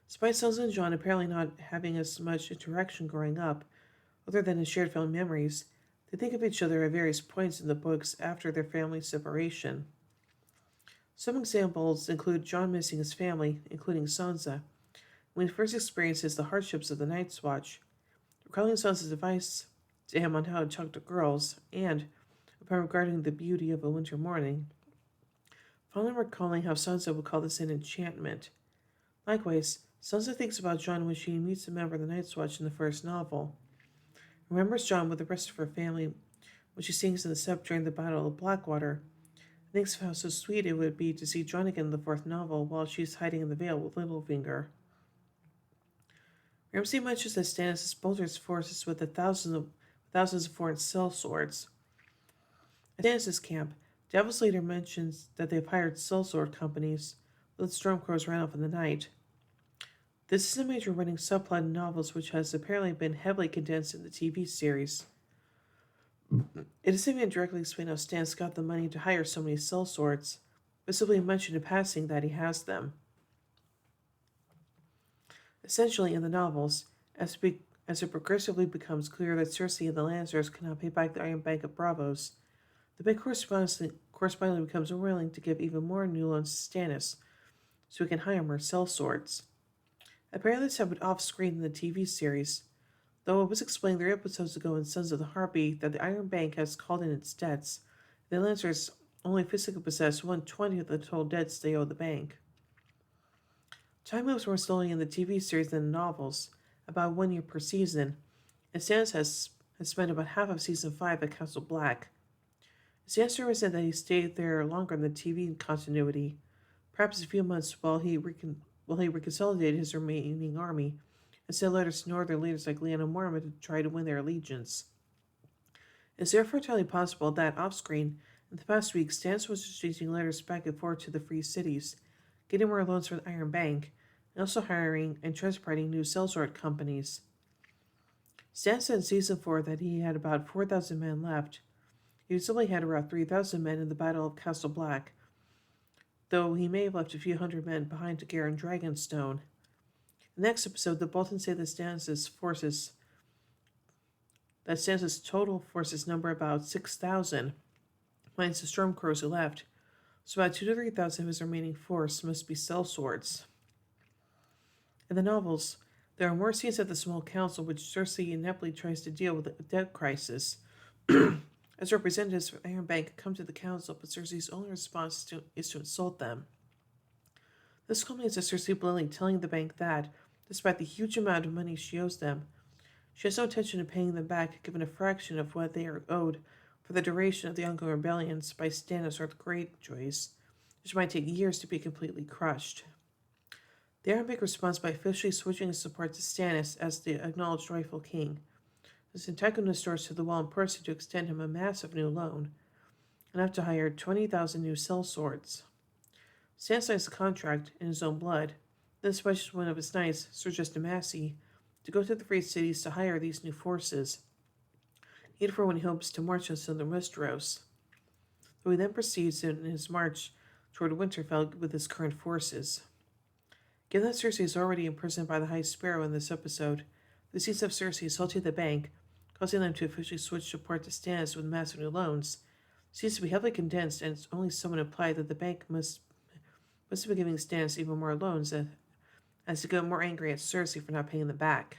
Despite Sansa and Jon apparently not having as much interaction growing up, other than in shared family memories, they think of each other at various points in the books after their family separation. Some examples include Jon missing his family, including Sansa, when he first experiences the hardships of the Night's Watch, recalling Sansa's advice to him on how to talk to girls, and, upon regarding the beauty of a winter morning, finally recalling how Sansa would call this an enchantment. Likewise, Sansa thinks about Jon when she meets a member of the Night's Watch in the first novel. Remembers Jon with the rest of her family when she sings in the Sept during the Battle of Blackwater, and thinks of how so sweet it would be to see Jon again in the 4th novel while she's hiding in the Vale with Littlefinger. Ramsay mentions that Stannis has bolstered his forces with thousands of foreign sellswords. At Stannis' camp, Davos later mentions that they've hired sellsword companies, though the Stormcrows ran off in the night. This is a major running subplot in novels which has apparently been heavily condensed in the TV series. It isn't even directly explained how Stannis got the money to hire so many sellswords, but simply mentioned in passing that he has them. Essentially, in the novels, as it progressively becomes clear that Cersei and the Lannisters cannot pay back the Iron Bank of Bravos, The bank correspondingly becomes willing to give even more new loans to Stannis so he can hire more sellswords. Apparently, this happened off screen in the TV series, though it was explained 3 episodes ago in Sons of the Harpy that the Iron Bank has called in its debts. The Lancers only physically possess 1/20 of the total debts they owe the bank. Time moves more slowly in the TV series than the novels, about 1 year per season, and Stannis has spent about half of season 5 at Castle Black. Stannis said that he stayed there longer in the TV continuity, perhaps a few months while he reconsolidated his remaining army and sent letters to northern leaders like Lyanna Mormont to try to win their allegiance. It's therefore entirely possible that, off-screen, in the past week, Stannis was exchanging letters back and forth to the free cities, getting more loans from the Iron Bank, and also hiring and transporting new sellsword companies. Stannis said in Season 4 that he had about 4,000 men left. He only had around 3,000 men in the Battle of Castle Black, though he may have left a few hundred men behind to garrison Dragonstone. In the next episode, the Boltons say that Stannis' total forces number about 6,000, minus the Stormcrows who left, so about 2,000 to 3,000 of his remaining force must be sellswords. In the novels, there are more scenes at the Small Council which Cersei ineptly tries to deal with a debt crisis. As representatives from Iron Bank come to the council, but Cersei's only response is to insult them. This culminates in Cersei bluntly telling the bank that, despite the huge amount of money she owes them, she has no intention of paying them back given a fraction of what they are owed for the duration of the ongoing rebellions by Stannis or the Greyjoys, which might take years to be completely crushed. The Iron Bank responds by officially switching its support to Stannis as the acknowledged rightful king. This antagonist restores to the wall in person to extend him a massive new loan, enough to hire 20,000 new sellswords. Stannis signs the contract in his own blood, then dispatches one of his knights, Sir Justin Massey, to go to the free cities to hire these new forces, needed for when he hopes to march on southern Westeros. Though he then proceeds in his march toward Winterfell with his current forces. Given that Cersei is already imprisoned by the High Sparrow in this episode, the scenes of Cersei assaulting the bank, causing them to officially switch support to Stannis with massive new loans, seems to be heavily condensed, and it's only somewhat implied that the bank must have been giving Stannis even more loans as to get more angry at Cersei for not paying them back.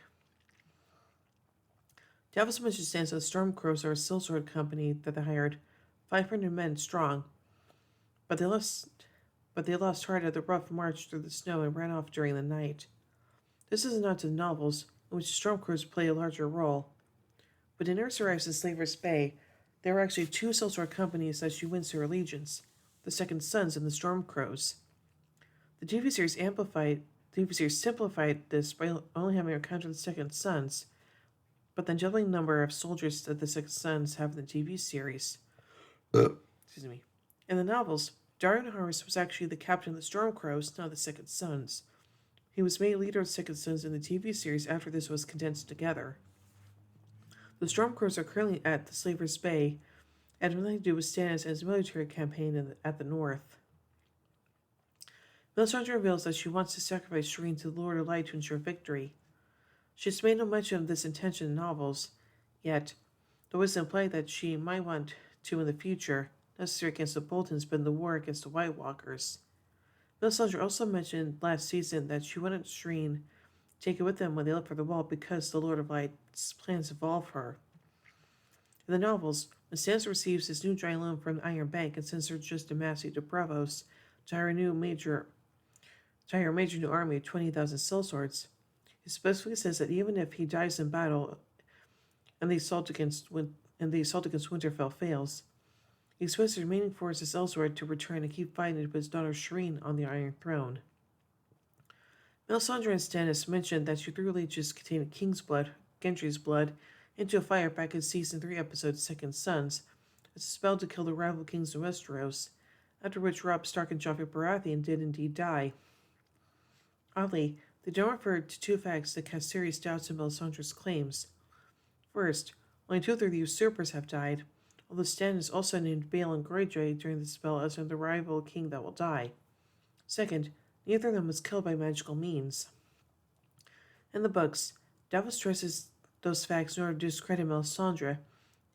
Davos mentions Stannis that the Stormcrows are a sellsword company that they hired 500 men strong, but they lost heart at the rough march through the snow and ran off during the night. This is a nod to the novels, in which the Stormcrows play a larger role. But when Nurse arrives in Slaver's Bay, there are actually 2 sellsword companies that she wins her allegiance, the Second Sons and the Stormcrows. The TV series simplified this by only having her counter the Second Sons, but then doubling the number of soldiers that the Second Sons have in the TV series. Excuse me. In the novels, Daario Naharis was actually the captain of the Stormcrows, not the Second Sons. He was made leader of the Second Sons in the TV series after this was condensed together. The Stormcrows are currently at the Slaver's Bay and have nothing to do with Stannis and his military campaign at the north. Melisandre reveals that she wants to sacrifice Shireen to the Lord of Light to ensure victory. She has made no mention of this intention in novels, yet, though it is implied that she might want to in the future, necessary against the Boltons but in the war against the White Walkers. Melisandre also mentioned last season that she wanted Shireen to take it with them when they left for the Wall because the Lord of Light's plans involve her. In the novels, when Stannis receives his new dry loan from the Iron Bank and sends Sir Justin Massey to Braavos to hire a major new army of 20,000 sellswords, he specifically says that even if he dies in battle and the assault against Winterfell fails, he expects the remaining forces elsewhere to return and keep fighting to put his daughter Shireen on the Iron Throne. Melisandre and Stannis mentioned that she threw leeches containing King's blood, Gendry's blood, into a fire back in Season 3 episode Second Sons, as a spell to kill the rival kings of Westeros, after which Robb Stark and Joffrey Baratheon did indeed die. Oddly, they don't refer to 2 facts that cast serious doubts in Melisandre's claims. First, only 2 of the usurpers have died, although Stannis also named Balon Greyjoy during the spell as the rival king that will die. Second, neither of them was killed by magical means. In the books, Davos stresses those facts in order to discredit Melisandre,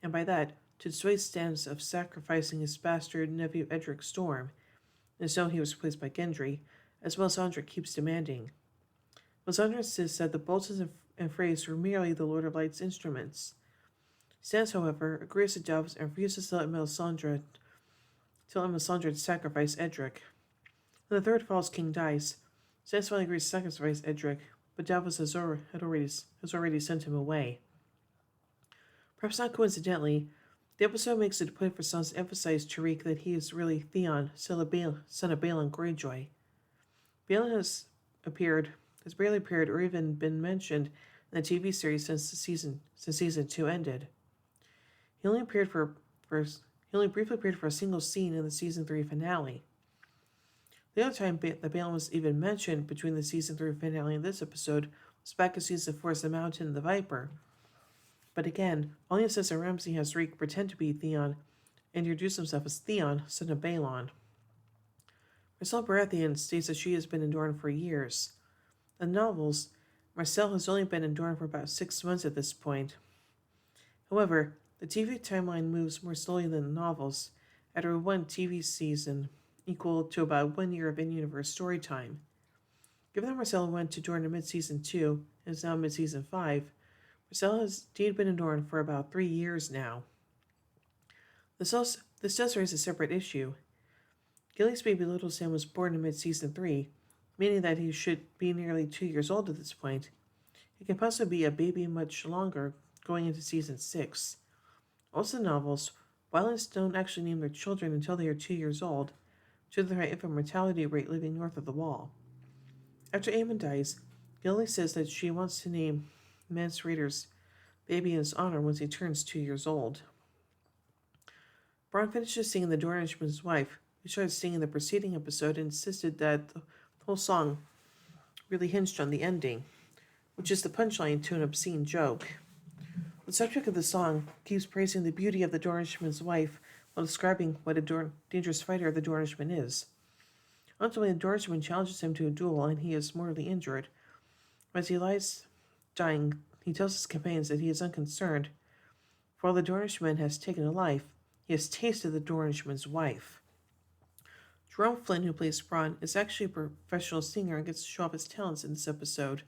and by that, to dissuade Stannis of sacrificing his bastard nephew Edric Storm, and so he was replaced by Gendry, as Melisandre keeps demanding. Melisandre insists that the Boltons and Freys were merely the Lord of Light's instruments. Stannis, however, agrees to Davos and refuses to let Melisandre sacrifice Edric. When the third false king dies, Stannis finally agrees to sacrifice Edric, but Davos has already sent him away. Perhaps not coincidentally, the episode makes it a point for Sansa to emphasize to Reek that he is really Theon, son of Balon Greyjoy. Balon has barely appeared or even been mentioned in the TV series since season 2 ended. He only briefly appeared for a single scene in the season 3 finale. The other time that Balon was even mentioned between the season 3 finale and this episode was back in season 4's The Mountain and the Viper. But again, only Assessor Ramsay has Reek pretend to be Theon and introduce himself as Theon, son of Balon. Marcelle Baratheon states that she has been in Dorne for years. In the novels, Marcelle has only been in Dorne for about 6 months at this point. However, the TV timeline moves more slowly than the novels, at her one TV season, equal to about 1 year of in-universe story time. Given that Marcelle went to Dorne in mid-season 2 and is now mid-season 5, Marcelle has indeed been in Dorne for about 3 years now. This does raise a separate issue. Gilly's baby Little Sam was born in mid-season 3, meaning that he should be nearly 2 years old at this point. He can possibly be a baby much longer, going into season 6. Also in the novels, Violets don't actually name their children until they are 2 years old, due to the high infant mortality rate living north of the Wall. After Aemon dies, Gilly says that she wants to name Mance Rayder's baby in his honor once he turns 2 years old. Bronn finishes singing The Dornishman's Wife, who started singing the preceding episode and insisted that the whole song really hinged on the ending, which is the punchline to an obscene joke. The subject of the song keeps praising the beauty of the Dornishman's wife while describing what a dangerous fighter the Dornishman is. Ultimately, the Dornishman challenges him to a duel and he is mortally injured. As he lies dying, he tells his companions that he is unconcerned, for while the Dornishman has taken a life, he has tasted the Dornishman's wife. Jerome Flynn, who plays Bronn, is actually a professional singer and gets to show off his talents in this episode,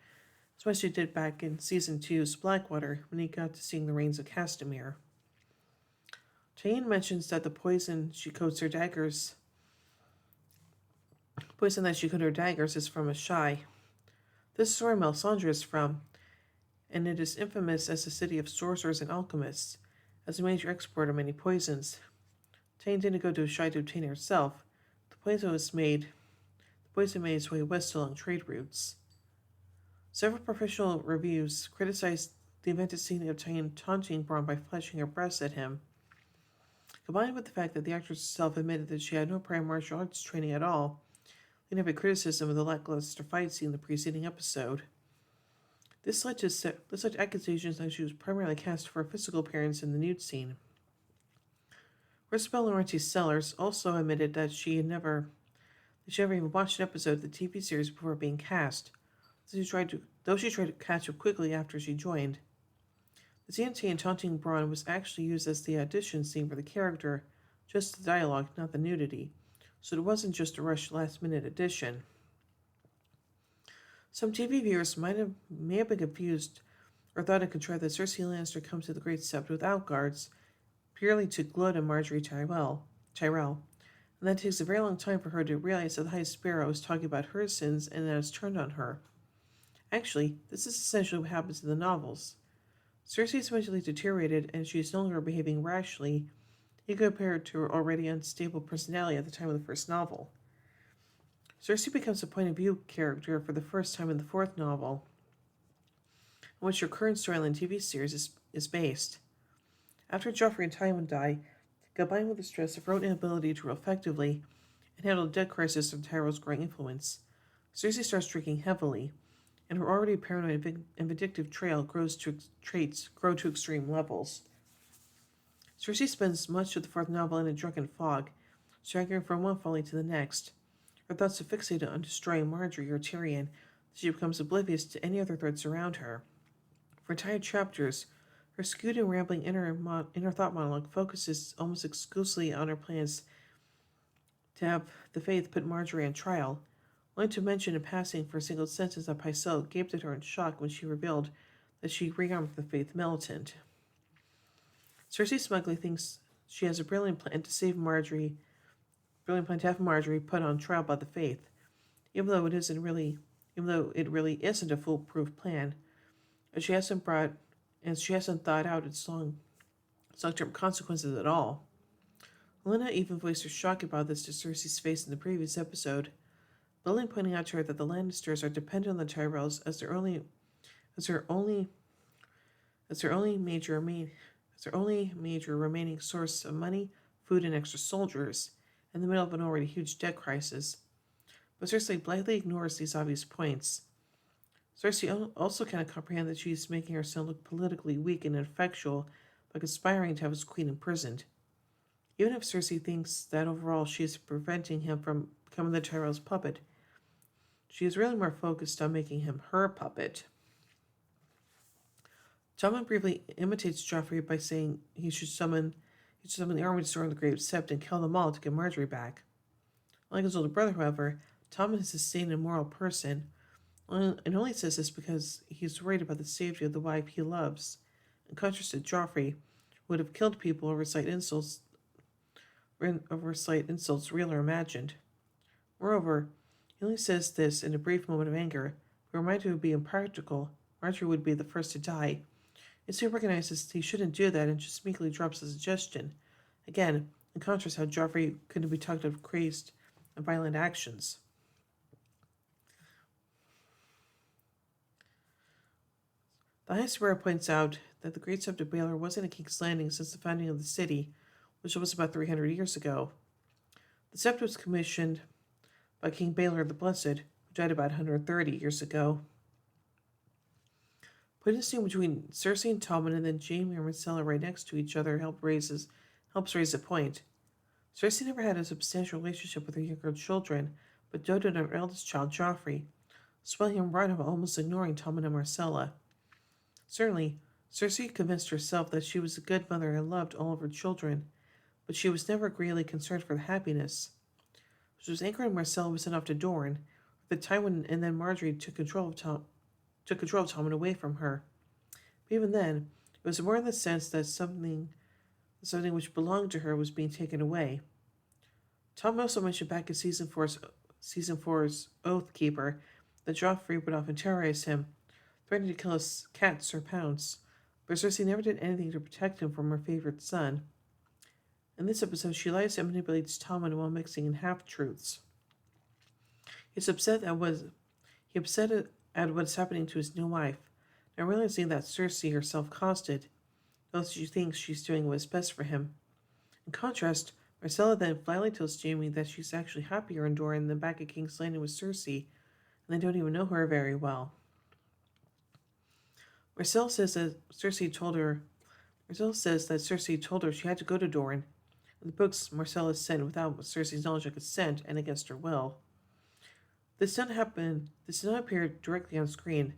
as much as he did back in season 2's Blackwater when he got to sing the Rains of Castamere. Tyene mentions that the poison that she coats her daggers is from a shy. This is where Melisandre is from, and it is infamous as the city of sorcerers and alchemists, as a major exporter of many poisons. Tyene didn't go to a shy to obtain it herself. The poison made its way west along trade routes. Several professional reviews criticized the invented scene of Tyene taunting Bronn by flashing her breasts at him. Combined with the fact that the actress herself admitted that she had no prior martial arts training at all, leading to criticism of the lackluster fight scene in the preceding episode. This led to accusations that she was primarily cast for a physical appearance in the nude scene. Rosabelle Laurenti Sellers also admitted that she never even watched an episode of the TV series before being cast, though she tried to catch up quickly after she joined. The TNT and taunting Bronn was actually used as the audition scene for the character, just the dialogue, not the nudity, so it wasn't just a rushed last-minute addition. Some TV viewers may have been confused or thought it could try that Cersei Lannister comes to the Great Sept without guards, purely to gloat on Marjorie Tyrell, and that it takes a very long time for her to realize that the High Sparrow is talking about her sins and that it's turned on her. Actually, this is essentially what happens in the novels. Cersei is mentally deteriorated and she is no longer behaving rashly, compared to her already unstable personality at the time of the first novel. Cersei becomes a point-of-view character for the first time in the fourth novel, on which her current storyline TV series is based. After Joffrey and Tywin die, combined with the stress of her own inability to rule effectively and handle the death crisis of Tyrell's growing influence, Cersei starts drinking heavily, and her already paranoid and vindictive traits grow to extreme levels. Cersei spends much of the fourth novel in a drunken fog, staggering from one folly to the next. Her thoughts are fixated on destroying Marjorie or Tyrion, that she becomes oblivious to any other threats around her. For entire chapters, Her skewed and rambling inner thought monologue focuses almost exclusively on her plans to have the Faith put Marjorie on trial, only to mention in passing for a single sentence that Pycelle gaped at her in shock when she revealed that she rearmed the Faith militant. Cersei smugly thinks she has a brilliant plan to save Marjorie, brilliant plan to have Marjorie put on trial by the Faith, even though it really isn't a foolproof plan, and she hasn't thought out its long-term consequences at all. Helena even voiced her shock about this to Cersei's face in the previous episode, Bolin pointing out to her that the Lannisters are dependent on the Tyrells as their only as their only major remain as their only major remaining source of money, food, and extra soldiers, in the middle of an already huge debt crisis. But Cersei blithely ignores these obvious points. Cersei also cannot comprehend that she is making her son look politically weak and ineffectual by conspiring to have his queen imprisoned. Even if Cersei thinks that overall she is preventing him from becoming the Tyrell's puppet, she is really more focused on making him her puppet. Tommen briefly imitates Joffrey by saying he should summon the army to storm the Great Sept and kill them all to get Marjorie back. Like his older brother, however, Tommen is a sane and moral person, and only says this because he is worried about the safety of the wife he loves, in contrast to Joffrey, who would have killed people over slight insults, real or imagined. Moreover, he only says this in a brief moment of anger, but reminded it would be impractical. Marjorie would be the first to die. And so he recognizes he shouldn't do that and just meekly drops the suggestion. Again, in contrast how Joffrey couldn't be talked of crazed and violent actions. The High Sparrow points out that the Great Sept of Baelor wasn't at King's Landing since the founding of the city, which was about 300 years ago. The Sept was commissioned by King Baelor the Blessed, who died about 130 years ago. Putting the scene between Cersei and Tommen and then Jaime and Myrcella right next to each other helps raise a point. Cersei never had a substantial relationship with her younger children, but doted on her eldest child, Joffrey, spoiling him right while almost ignoring Tommen and Myrcella. Certainly, Cersei convinced herself that she was a good mother and loved all of her children, but she was never greatly concerned for their happiness. She was anchored when Myrcella was sent off to Dorne, at the time when and then Marjorie took control of Tommen away from her. But even then, it was more in the sense that something which belonged to her was being taken away. Tom also mentioned back in season 4's Oath Keeper that Joffrey would often terrorize him, threatening to kill his cat Sir Pounce, but Cersei never did anything to protect him from her favorite son. In this episode, she lies and manipulates Tommen while mixing in half-truths. He's upset at what's happening to his new wife, not realizing that Cersei herself caused it, though she thinks she's doing what is best for him. In contrast, Myrcella then flatly tells Jaime that she's actually happier in Dorne than back at King's Landing with Cersei, and they don't even know her very well. Myrcella says that Cersei told her she had to go to Dorne. In the books, Myrcella sent without Cersei's knowledge or consent and against her will. This did not appear directly on screen,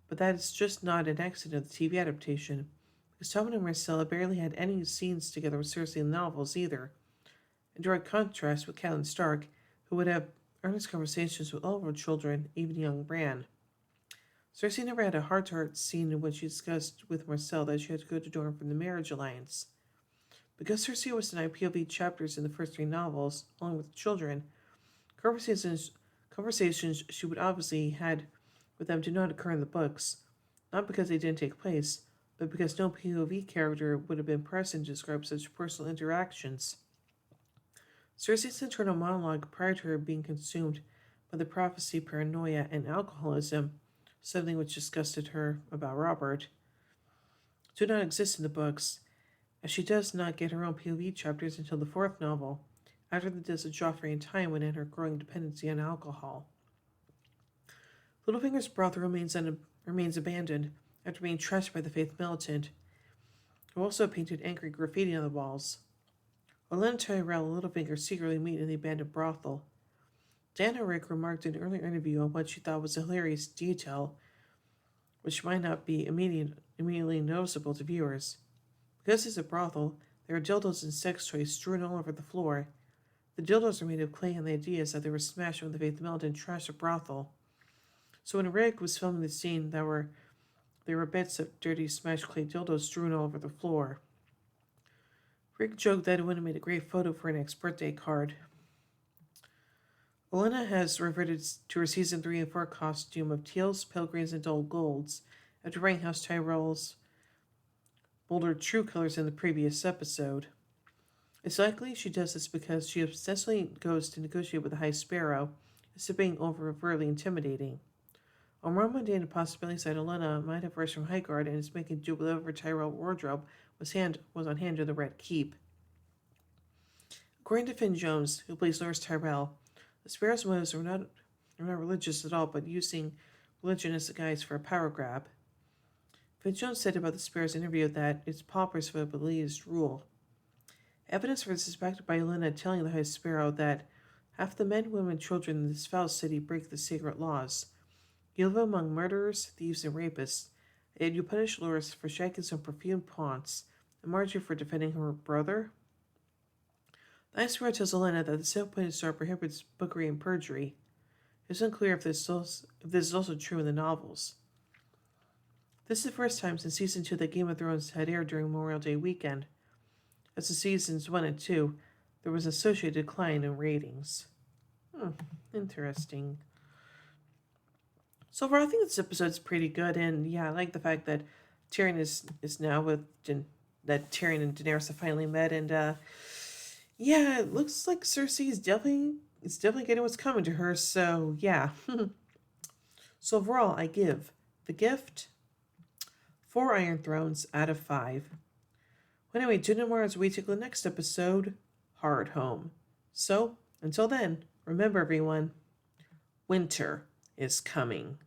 but that is just not an accident of the TV adaptation, because Tommen and Myrcella barely had any scenes together with Cersei in the novels either, in direct contrast with Catelyn Stark, who would have earnest conversations with all of her children, even young Bran. Cersei never had a heart-to-heart scene in which she discussed with Myrcella that she had to go to Dorne from the marriage alliance. Because Cersei was denied POV chapters in the first 3 novels, along with children, conversations she would obviously had with them do not occur in the books, not because they didn't take place, but because no POV character would have been present to describe such personal interactions. Cersei's internal monologue prior to her being consumed by the prophecy, paranoia, and alcoholism, something which disgusted her about Robert, do not exist in the books, as she does not get her own POV chapters until the 4th novel, after the deaths of Joffrey and Tywin and her growing dependency on alcohol. Littlefinger's brothel remains abandoned after being trashed by the Faith militant, who also painted angry graffiti on the walls. Olenna Tyrell and Littlefinger secretly meet in the abandoned brothel. Diana Rick remarked in an earlier interview on what she thought was a hilarious detail, which might not be immediately noticeable to viewers. Because it's a brothel, there are dildos and sex toys strewn all over the floor. The dildos are made of clay, and the idea is that they were smashed when the Faith Melton trashed a brothel. So when Rick was filming the scene, there were bits of dirty, smashed clay dildos strewn all over the floor. Rick joked that it would have made a great photo for an next birthday card. Elena has reverted to her season 3 and 4 costume of teals, pale greens, and dull golds, after wearing House Tyrell's bolder true colors in the previous episode. It's likely she does this because she obsessively goes to negotiate with the High Sparrow, instead of being overtly intimidating. On more mundane possibilities that Elena might have risen from High Guard and is making do with whatever Tyrell wardrobe was on hand in the Red Keep. According to Finn Jones, who plays Loris Tyrell, the Sparrow's motives are not religious at all, but using religion as a guise for a power grab. Finn Jones said about the Sparrow's interview that it's paupers for the believed rule. Evidence for this is backed by Elena telling the High Sparrow that half the men, women, and children in this foul city break the sacred laws. You live among murderers, thieves, and rapists, and you punish Loris for shagging some perfumed pawns, and Marjorie for defending her brother? The High Sparrow tells Elena that the self-appointed star prohibits bookery and perjury. It's unclear if this is also true in the novels. This is the first time since Season 2 that Game of Thrones had aired during Memorial Day weekend. As to Seasons 1 and 2, there was an associated decline in ratings. Interesting. So overall, I think this episode's pretty good, and yeah, I like the fact that Tyrion is now with that Tyrion and Daenerys have finally met, and yeah, it looks like Cersei is definitely getting what's coming to her. So yeah. So overall, I give The Gift 4 Iron Thrones out of 5. Well, anyway, tune in more as we take the next episode, Hard Home. So until then, remember everyone, winter is coming.